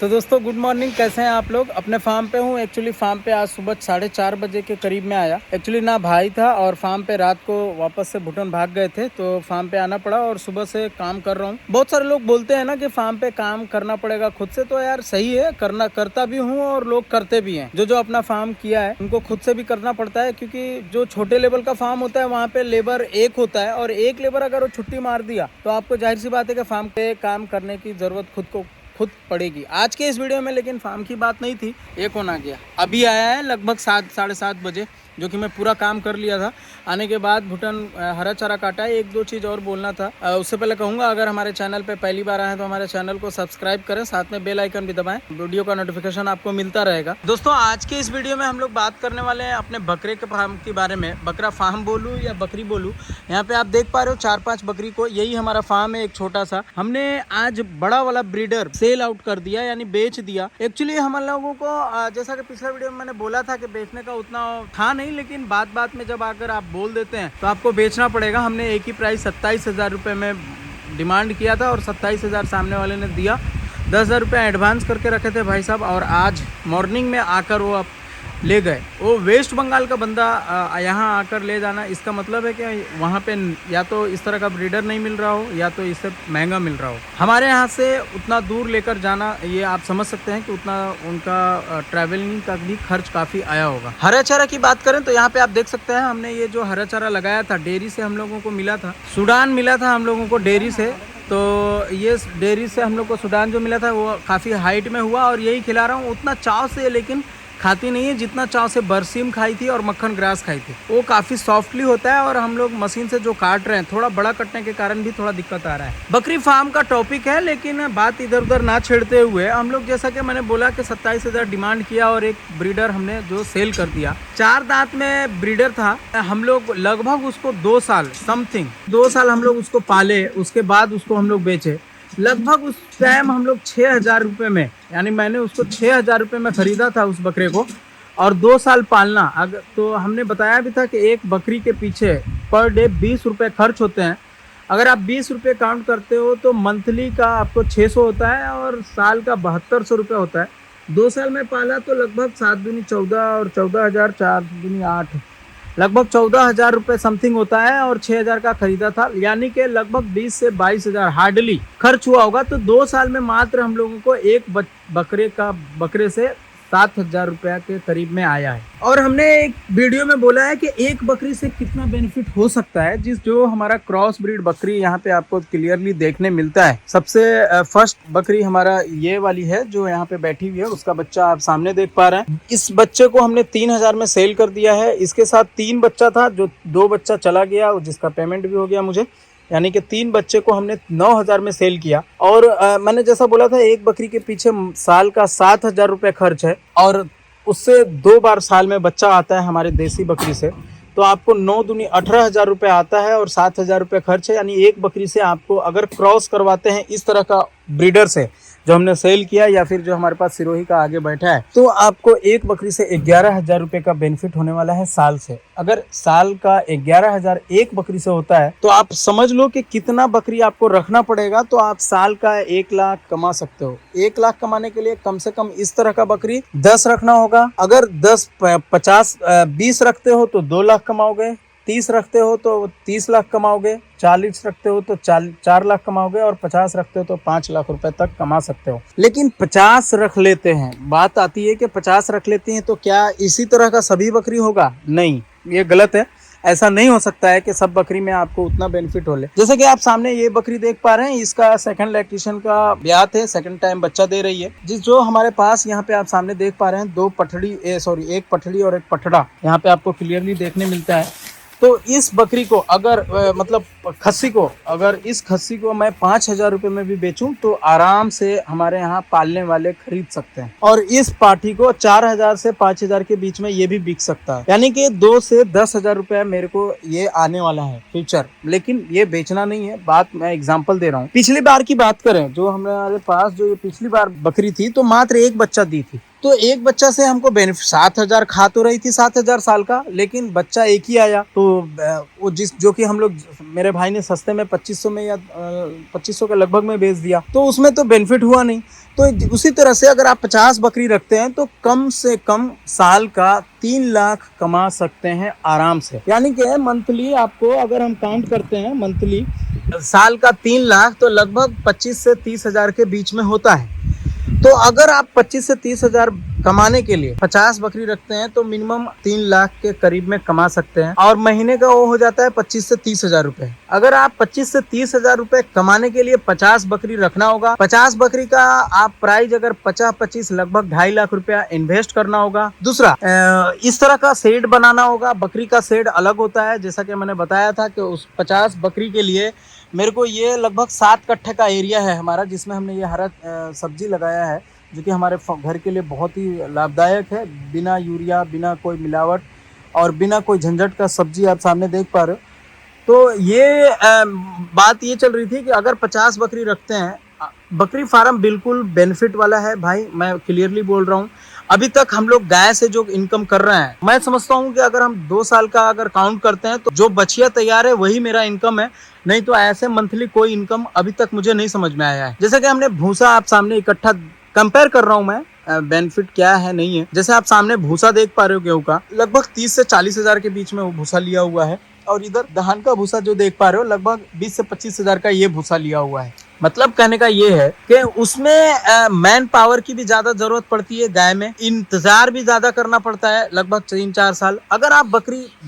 तो दोस्तों good morning, कैसे हैं आप लोग। अपने फार्म पे हूँ। एक्चुअली फार्म पे आज सुबह 4:30 बजे के करीब में आया। एक्चुअली ना भाई था और फार्म पे रात को वापस से भूटान भाग गए थे, तो फार्म पे आना पड़ा और सुबह से काम कर रहा हूँ। बहुत सारे लोग बोलते हैं ना कि फार्म पे काम करना पड़ेगा खुद से, तो यार सही है, करता भी हूँ और लोग करते भी हैं। जो अपना फार्म किया है उनको खुद से भी करना पड़ता है, क्योंकि जो छोटे लेवल का फार्म होता है वहाँ पे लेबर एक होता है, और एक लेबर अगर वो छुट्टी मार दिया तो आपको जाहिर सी बात है कि फार्म पे काम करने की जरूरत खुद पड़ेगी। आज के इस वीडियो में लेकिन फार्म की बात नहीं थी। ये कौन आ गया? अभी आया है लगभग 7-7:30 बजे, जो कि मैं पूरा काम कर लिया था। आने के बाद भूटान हरा चारा काटा है। एक दो चीज़ और बोलना था। उससे पहले कहूँगा, अगर हमारे चैनल पे पहली बार आए हैं तो हमारे चैनल को सब्सक्राइब करें, साथ में बेल आइकन भी दबाएं, वीडियो का नोटिफिकेशन आपको मिलता रहेगा। दोस्तों आज के इस वीडियो में हम लोग बात करने वाले हैं अपने बकरे के फार्म के बारे में। बकरा फार्म बोलूँ या बकरी बोलूँ, यहाँ पे आप देख पा रहे हो 4-5 बकरी को। यही हमारा फार्म है, एक छोटा सा। हमने आज बड़ा वाला ब्रीडर सेल आउट कर दिया, यानी बेच दिया। एक्चुअली हम लोगों को जैसा कि पिछले वीडियो में मैंने बोला था कि बेचने का उतना था नहीं, लेकिन बात में जब अगर आप बोल देते हैं तो आपको बेचना पड़ेगा। हमने एक ही प्राइस 27,000 रुपये में डिमांड किया था और 27,000 सामने वाले ने दिया। 10,000 रुपये एडवांस करके रखे थे भाई साहब, और आज मॉर्निंग में आकर वो ले गए। वो वेस्ट बंगाल का बंदा यहाँ आकर ले जाना, इसका मतलब है कि वहाँ पे या तो इस तरह का ब्रीडर नहीं मिल रहा हो या तो इससे महंगा मिल रहा हो। हमारे यहाँ से उतना दूर लेकर जाना, ये आप समझ सकते हैं कि उतना उनका ट्रैवलिंग का भी खर्च काफ़ी आया होगा। हरा चारा की बात करें तो यहाँ पे आप देख सकते हैं, हमने ये जो हरा चारा लगाया था डेयरी से हम लोगों को मिला था। सूडान मिला था हम लोगों को डेयरी से, तो ये डेयरी से हम लोग को सूडान जो मिला था वो काफ़ी हाइट में हुआ, और यही खिला रहा हूँ। उतना चाव से लेकिन खाती नहीं है जितना चाव से बरसीम खाई थी और मक्खन ग्रास खाई थी। वो काफ़ी सॉफ्टली होता है, और हम लोग मशीन से जो काट रहे हैं, थोड़ा बड़ा कटने के कारण भी थोड़ा दिक्कत आ रहा है। बकरी फार्म का टॉपिक है, लेकिन बात इधर उधर ना छेड़ते हुए हम लोग, जैसा कि मैंने बोला कि 27,000 डिमांड किया और एक ब्रीडर हमने जो सेल कर दिया। 4 दांत में ब्रीडर था। हम लोग लगभग उसको 2 साल हम लोग उसको पाले, उसके बाद उसको हम लोग बेचे। लगभग उस टाइम हम लोग 6,000 रुपये में, यानी मैंने उसको 6,000 रुपये में ख़रीदा था उस बकरे को, और 2 साल पालना। अगर तो हमने बताया भी था कि एक बकरी के पीछे पर डे 20 रुपये खर्च होते हैं। अगर आप 20 रुपये काउंट करते हो तो मंथली का आपको 600 होता है और साल का 7200 रुपये होता है। 2 साल में पाला तो लगभग 7 दूनी 14 और 14,000, 4 दूनी 8, लगभग 14,000 रुपये समथिंग होता है, और 6,000 का खरीदा था, यानी कि लगभग 20 से 22,000 हार्डली खर्च हुआ होगा। तो 2 साल में मात्र हम लोगों को एक बकरे से 7,000 रुपये के करीब में आया है। और हमने एक वीडियो में बोला है कि एक बकरी से कितना बेनिफिट हो सकता है। जो हमारा क्रॉस ब्रीड बकरी यहाँ पे आपको क्लियरली देखने मिलता है। सबसे फर्स्ट बकरी हमारा ये वाली है जो यहाँ पे बैठी हुई है, उसका बच्चा आप सामने देख पा रहे हैं। इस बच्चे को हमने 3,000 में सेल कर दिया है। इसके साथ 3 बच्चा था, जो 2 बच्चा चला गया, जिसका पेमेंट भी हो गया मुझे, यानी कि 3 बच्चे को हमने 9,000 में सेल किया। और मैंने जैसा बोला था, एक बकरी के पीछे साल का 7,000 रुपये खर्च है, और उससे 2 बार साल में बच्चा आता है हमारे देसी बकरी से। तो आपको 9 दूनी 18,000 रुपये आता है और 7,000 रुपये खर्च है। यानी एक बकरी से आपको अगर क्रॉस करवाते हैं इस तरह का ब्रीडर से जो हमने सेल किया, या फिर जो हमारे पास सिरोही का आगे बैठा है, तो आपको एक बकरी से 11,000 रुपये का बेनिफिट होने वाला है साल से। अगर साल का 11,000 एक बकरी से होता है तो आप समझ लो कि कितना बकरी आपको रखना पड़ेगा। तो आप साल का 1 लाख कमा सकते हो। 1 लाख कमाने के लिए कम से कम इस तरह का बकरी 10 रखना होगा। अगर 20 रखते हो तो 2 लाख कमाओगे, 30 रखते हो तो 30 लाख कमाओगे, 40 रखते हो तो 4 लाख कमाओगे, और 50 रखते हो तो 5 लाख रुपए तक कमा सकते हो। लेकिन 50 रख लेते हैं, बात आती है कि 50 रख लेते हैं तो क्या इसी तरह का सभी बकरी होगा? नहीं, ये गलत है। ऐसा नहीं हो सकता है कि सब बकरी में आपको उतना बेनिफिट हो ले। जैसे कि आप सामने ये बकरी देख पा रहे हैं, इसका सेकंड लैक्टेशन का ब्यात है, सेकंड टाइम बच्चा दे रही है। जो हमारे पास यहाँ पे आप सामने देख पा रहे हैं, एक पठड़ी और एक पठड़ा यहाँ पे आपको क्लियरली देखने मिलता है। तो इस बकरी को अगर इस खस्सी को मैं 5,000 रुपये में भी बेचूं तो आराम से हमारे यहाँ पालने वाले खरीद सकते हैं। और इस पाठी को 4,000 से 5,000 के बीच में ये भी बिक सकता है, यानी कि 2 से 10,000 रुपये मेरे को ये आने वाला है फ्यूचर। लेकिन ये बेचना नहीं है, बात मैं एग्जाम्पल दे रहा हूँ। पिछली बार की बात करें, जो हमारे पास जो ये पिछली बार बकरी थी तो मात्र एक बच्चा दी थी, तो एक बच्चा से हमको बेनिफिट 7,000 खा तो रही थी 7,000 साल का, लेकिन बच्चा एक ही आया। तो वो जो कि हम लोग, मेरे भाई ने सस्ते में 2500 में या 2500 के लगभग में बेच दिया, तो उसमें तो बेनिफिट हुआ नहीं। तो उसी तरह से अगर आप 50 बकरी रखते हैं तो कम से कम साल का 3 लाख कमा सकते हैं आराम से। यानी कि मंथली आपको अगर हम काउंट करते हैं मंथली साल का 3 लाख, तो लगभग 25 से 30 हजार के बीच में होता है। तो अगर आप 25 से 30 हजार कमाने के लिए 50 बकरी रखते हैं तो मिनिमम 3 लाख के करीब में कमा सकते हैं, और महीने का वो हो जाता है 25 से 30 हजार रुपए। अगर आप 25 से 30 हजार रुपए कमाने के लिए 50 बकरी रखना होगा, 50 बकरी का आप प्राइस अगर 50-25 लगभग 2.5 लाख रुपया इन्वेस्ट करना होगा। दूसरा, इस तरह का शेड बनाना होगा। बकरी का शेड अलग होता है, जैसा कि मैंने बताया था कि उस 50 बकरी के लिए मेरे को ये लगभग 7 कट्ठे का एरिया है हमारा, जिसमें हमने ये हरा सब्जी लगाया है, जो कि हमारे घर के लिए बहुत ही लाभदायक है। बिना यूरिया, बिना कोई मिलावट और बिना कोई झंझट का सब्जी आप सामने देख पा रहे हो। तो ये बात ये चल रही थी कि अगर 50 बकरी रखते हैं, बकरी फार्म बिल्कुल बेनिफिट वाला है भाई, मैं क्लियरली बोल रहा हूँ। अभी तक हम लोग गाय से जो इनकम कर रहे हैं, मैं समझता हूँ कि अगर हम 2 साल का अगर काउंट करते हैं तो जो बछिया तैयार है वही मेरा इनकम है, नहीं तो ऐसे मंथली कोई इनकम अभी तक मुझे नहीं समझ में आया है। जैसे कि हमने भूसा आप सामने इकट्ठा, कंपेयर कर रहा हूँ मैं, बेनिफिट क्या है नहीं है। जैसे आप सामने भूसा देख पा रहे हो गेहूं का, लगभग 30 से 40 हजार के बीच में वो भूसा लिया हुआ है, और इधर धान का भूसा जो देख पा रहे हो लगभग 20 से 25 हजार का ये भूसा लिया हुआ है। मतलब कहने का ये है कि उसमें मैन पावर की भी ज्यादा जरूरत पड़ती है, गाय में इंतजार भी ज्यादा करना पड़ता है, लगभग 3-4 साल। अगर आप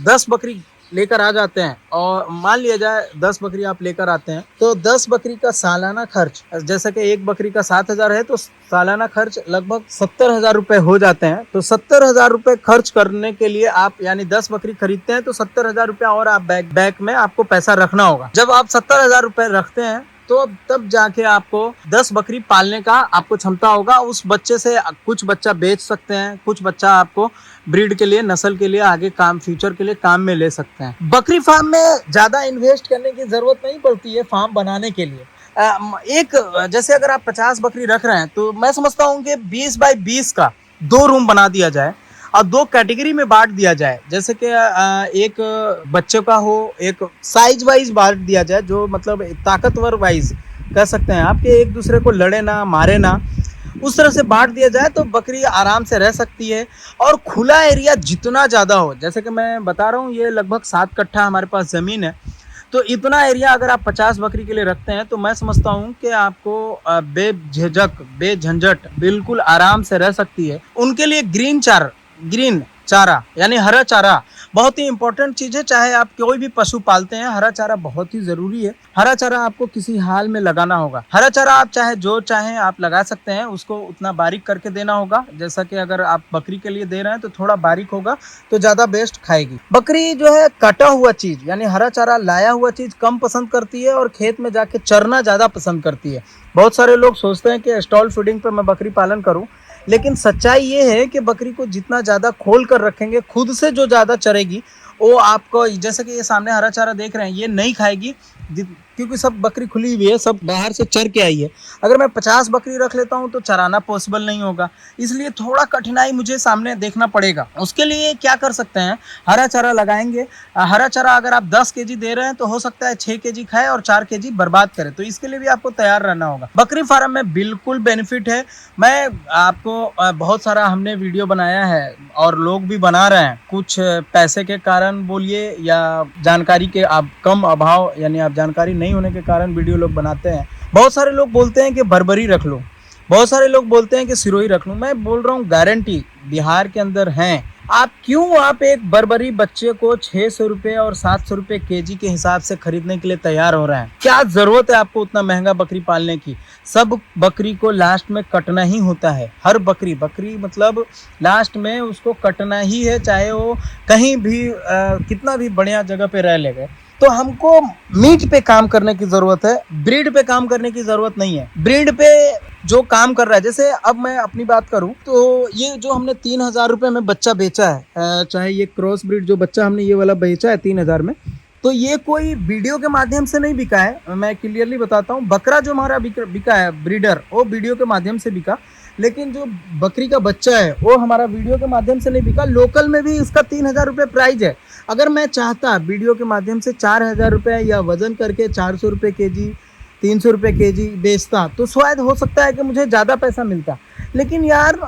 10 बकरी लेकर आ जाते हैं, और मान लिया जाए 10 बकरी आप लेकर आते हैं, तो 10 बकरी का सालाना खर्च, जैसे कि एक बकरी का 7,000 है, तो सालाना खर्च लगभग 70,000 रुपए हो जाते हैं। तो 70,000 रुपए खर्च करने के लिए आप, यानी 10 बकरी खरीदते हैं तो 70,000 रुपया और आप बैक में आपको पैसा रखना होगा। जब आप 70,000 रुपए रखते हैं तो तब जाके आपको 10 बकरी पालने का आपको क्षमता होगा। उस बच्चे से कुछ बच्चा बेच सकते हैं, कुछ बच्चा आपको ब्रीड के लिए, नस्ल के लिए, आगे काम, फ्यूचर के लिए काम में ले सकते हैं। बकरी फार्म में ज्यादा इन्वेस्ट करने की जरूरत नहीं पड़ती है फार्म बनाने के लिए। जैसे अगर आप 50 बकरी रख रहे हैं तो मैं समझता हूँ कि 20 बाई 20 का 2 रूम बना दिया जाए और 2 कैटेगरी में बांट दिया जाए। जैसे कि एक बच्चे का हो, एक साइज वाइज बांट दिया जाए, जो मतलब ताकतवर वाइज कह सकते हैं आप, कि एक दूसरे को लड़े ना, मारे ना, उस तरह से बांट दिया जाए तो बकरी आराम से रह सकती है। और खुला एरिया जितना ज़्यादा हो, जैसे कि मैं बता रहा हूँ ये लगभग 7 कट्ठा हमारे पास ज़मीन है, तो इतना एरिया अगर आप 50 बकरी के लिए रखते हैं तो मैं समझता हूँ कि आपको बेझिझक, बेझंझट बिल्कुल आराम से रह सकती है। उनके लिए ग्रीन चारा यानी हरा चारा बहुत ही इंपॉर्टेंट चीज है। चाहे आप कोई भी पशु पालते हैं, हरा चारा बहुत ही जरूरी है। हरा चारा आपको किसी हाल में लगाना होगा। हरा चारा आप चाहे जो चाहें आप लगा सकते हैं, उसको उतना बारीक करके देना होगा। जैसा कि अगर आप बकरी के लिए दे रहे हैं तो थोड़ा बारीक होगा तो ज्यादा बेस्ट खाएगी। बकरी जो है कटा हुआ चीज यानी हरा चारा लाया हुआ चीज कम पसंद करती है और खेत में जाके चरना ज्यादा पसंद करती है। बहुत सारे लोग सोचते हैं कि स्टॉल फीडिंग पर मैं बकरी पालन करूं, लेकिन सच्चाई ये है कि बकरी को जितना ज़्यादा खोल कर रखेंगे, खुद से जो ज़्यादा चरेगी वो आपको, जैसे कि ये सामने हरा चारा देख रहे हैं, ये नहीं खाएगी क्योंकि सब बकरी खुली हुई है, सब बाहर से चर के आई है। अगर मैं 50 बकरी रख लेता हूँ तो चराना पॉसिबल नहीं होगा, इसलिए थोड़ा कठिनाई मुझे सामने देखना पड़ेगा। उसके लिए क्या कर सकते हैं, हरा चारा लगाएंगे। हरा चारा अगर आप 10 केजी दे रहे हैं तो हो सकता है 6 केजी खाए और 4 केजी बर्बाद करे, तो इसके लिए भी आपको तैयार रहना होगा। बकरी फार्म में बिल्कुल बेनिफिट है। मैं आपको बहुत सारा हमने वीडियो बनाया है और लोग भी बना रहे हैं, कुछ पैसे के कारण बोलिए या जानकारी के कम अभाव, यानी आप जानकारी नहीं होने के कारण वीडियो लोग बनाते हैं। बहुत सारे लोग बोलते हैं कि बर्बरी रख लो, बहुत सारे लोग बोलते हैं कि सिरोही रख लो। मैं बोल रहा हूँ गारंटी बिहार के अंदर हैं। आप एक बर्बरी बच्चे को 600 रुपये और 700 रुपये केजी के हिसाब से खरीदने के लिए तैयार हो रहे हैं? क्या जरूरत है आपको उतना महंगा बकरी पालने की? सब बकरी को लास्ट में कटना ही होता है। हर बकरी मतलब लास्ट में उसको कटना ही है, चाहे वो कहीं भी कितना भी बढ़िया जगह पे रह लेगा। तो हमको मीट पे काम करने की जरूरत है, ब्रीड पे काम करने की जरूरत नहीं है। ब्रीड पे जो काम कर रहा है, जैसे अब मैं अपनी बात करूं तो ये जो हमने 3,000 रुपये में बच्चा बेचा है, चाहे ये क्रॉस ब्रीड जो बच्चा हमने ये वाला बेचा है 3,000 में, तो ये कोई वीडियो के माध्यम से नहीं बिका है। मैं क्लियरली बताता हूँ, बकरा जो हमारा बिका है ब्रीडर, वो वीडियो के माध्यम से बिका। लेकिन जो बकरी का बच्चा है वो हमारा वीडियो के माध्यम से नहीं बिका, लोकल में भी इसका 3,000 रुपये प्राइस है। अगर मैं चाहता वीडियो के माध्यम से 4,000 रुपये या वजन करके 400 रुपये के जी 300 रुपये के जी बेचता तो शायद हो सकता है कि मुझे ज़्यादा पैसा मिलता। लेकिन यार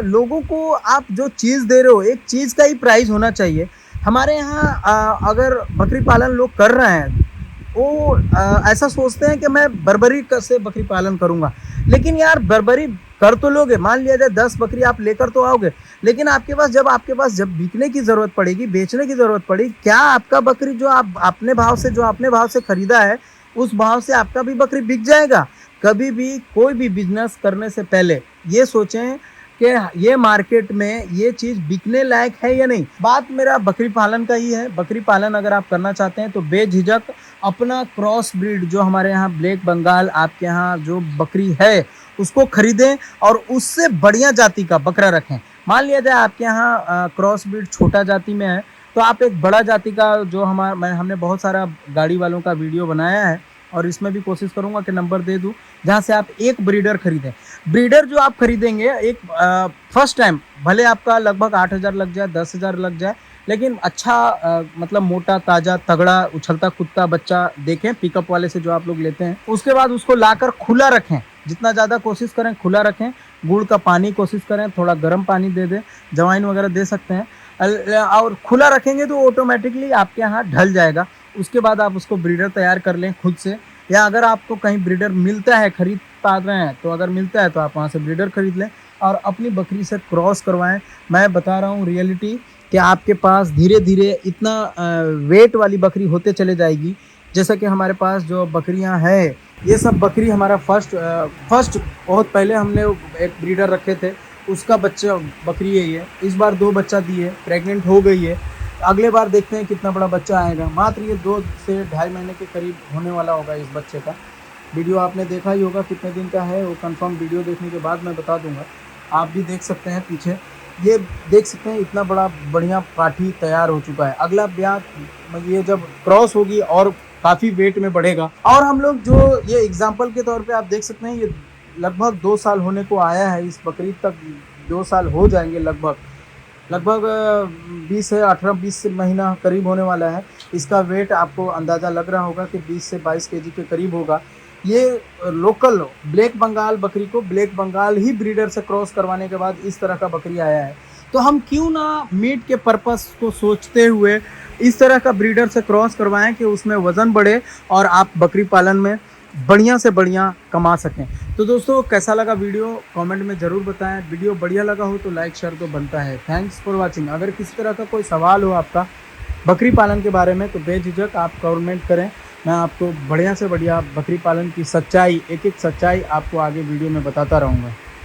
लोगों को आप जो चीज़ दे रहे हो, एक चीज़ का ही प्राइस होना चाहिए। हमारे यहाँ अगर बकरी पालन लोग कर रहे हैं वो ऐसा सोचते हैं कि मैं बर्बरी से बकरी पालन करूँगा, लेकिन यार बर्बरी कर तो लोगे, मान लिया जाए 10 बकरी आप लेकर तो आओगे, लेकिन आपके पास जब बिकने की ज़रूरत पड़ेगी, बेचने की ज़रूरत पड़ेगी, क्या आपका बकरी जो आप अपने भाव से खरीदा है उस भाव से आपका भी बकरी बिक जाएगा? कभी भी कोई भी बिजनेस करने से पहले ये सोचें कि ये मार्केट में ये चीज़ बिकने लायक है या नहीं। बात मेरा बकरी पालन का ही है। बकरी पालन अगर आप करना चाहते हैं तो बेझिझक अपना क्रॉस ब्रीड जो हमारे यहाँ ब्लैक बंगाल आपके यहाँ जो बकरी है उसको खरीदें और उससे बढ़िया जाति का बकरा रखें। मान लिया जाए आपके यहाँ क्रॉस ब्रीड छोटा जाति में है तो आप एक बड़ा जाति का जो हमने बहुत सारा गाड़ी वालों का वीडियो बनाया है और इसमें भी कोशिश करूंगा कि नंबर दे दूं जहां से आप एक ब्रीडर खरीदें। ब्रीडर जो आप खरीदेंगे एक फर्स्ट टाइम भले आपका लगभग 8,000 लग जाए 10,000 लग जाए, लेकिन अच्छा मतलब मोटा ताज़ा तगड़ा उछलता कूदता बच्चा देखें पिकअप वाले से जो आप लोग लेते हैं। उसके बाद उसको लाकर खुला रखें, जितना ज़्यादा कोशिश करें खुला रखें। गुड़ का पानी कोशिश करें, थोड़ा गर्म पानी दे दें, जवाइन वगैरह दे सकते हैं और खुला रखेंगे तो ऑटोमेटिकली आपके यहाँ ढल जाएगा। उसके बाद आप उसको ब्रीडर तैयार कर लें खुद से, या अगर आपको कहीं ब्रीडर मिलता है, खरीद पा रहे हैं तो अगर मिलता है तो आप वहाँ से ब्रीडर खरीद लें और अपनी बकरी से क्रॉस करवाएं। मैं बता रहा हूँ रियलिटी कि आपके पास धीरे धीरे इतना वेट वाली बकरी होते चले जाएगी। जैसा कि हमारे पास जो बकरियां हैं ये सब बकरी हमारा फर्स्ट बहुत पहले हमने एक ब्रीडर रखे थे, उसका बच्चा बकरी है ये। इस बार 2 बच्चा दिए, प्रेग्नेंट हो गई है। अगले बार देखते हैं कितना बड़ा बच्चा आएगा। मात्र ये 2 से 2.5 महीने के करीब होने वाला होगा इस बच्चे का। वीडियो आपने देखा ही होगा कितने दिन का है, वो कंफर्म वीडियो देखने के बाद मैं बता दूंगा। आप भी देख सकते हैं पीछे, ये देख सकते हैं इतना बड़ा बढ़िया पाठी तैयार हो चुका है। अगला ब्याह ये जब क्रॉस होगी और काफ़ी वेट में बढ़ेगा। और हम लोग जो ये एग्जाम्पल के तौर पे आप देख सकते हैं ये लगभग 2 साल होने को आया है। इस बकरीद तक 2 साल हो जाएंगे, लगभग 20 से 18-20 महीना करीब होने वाला है। इसका वेट आपको अंदाज़ा लग रहा होगा कि 20 से 22 केजी के करीब होगा। ये लोकल ब्लैक बंगाल बकरी को ब्लैक बंगाल ही ब्रीडर से क्रॉस करवाने के बाद इस तरह का बकरी आया है। तो हम क्यों ना मीट के पर्पस को सोचते हुए इस तरह का ब्रीडर से क्रॉस करवाएं कि उसमें वज़न बढ़े और आप बकरी पालन में बढ़िया से बढ़िया कमा सकें। तो दोस्तों कैसा लगा वीडियो कमेंट में ज़रूर बताएं। वीडियो बढ़िया लगा हो तो लाइक शेयर तो बनता है। Thanks for watching. अगर किसी तरह का कोई सवाल हो आपका बकरी पालन के बारे में तो बेझिझक आप कमेंट करें। मैं आपको बढ़िया से बढ़िया बकरी पालन की सच्चाई, एक एक सच्चाई आपको आगे वीडियो में बताता रहूँगा।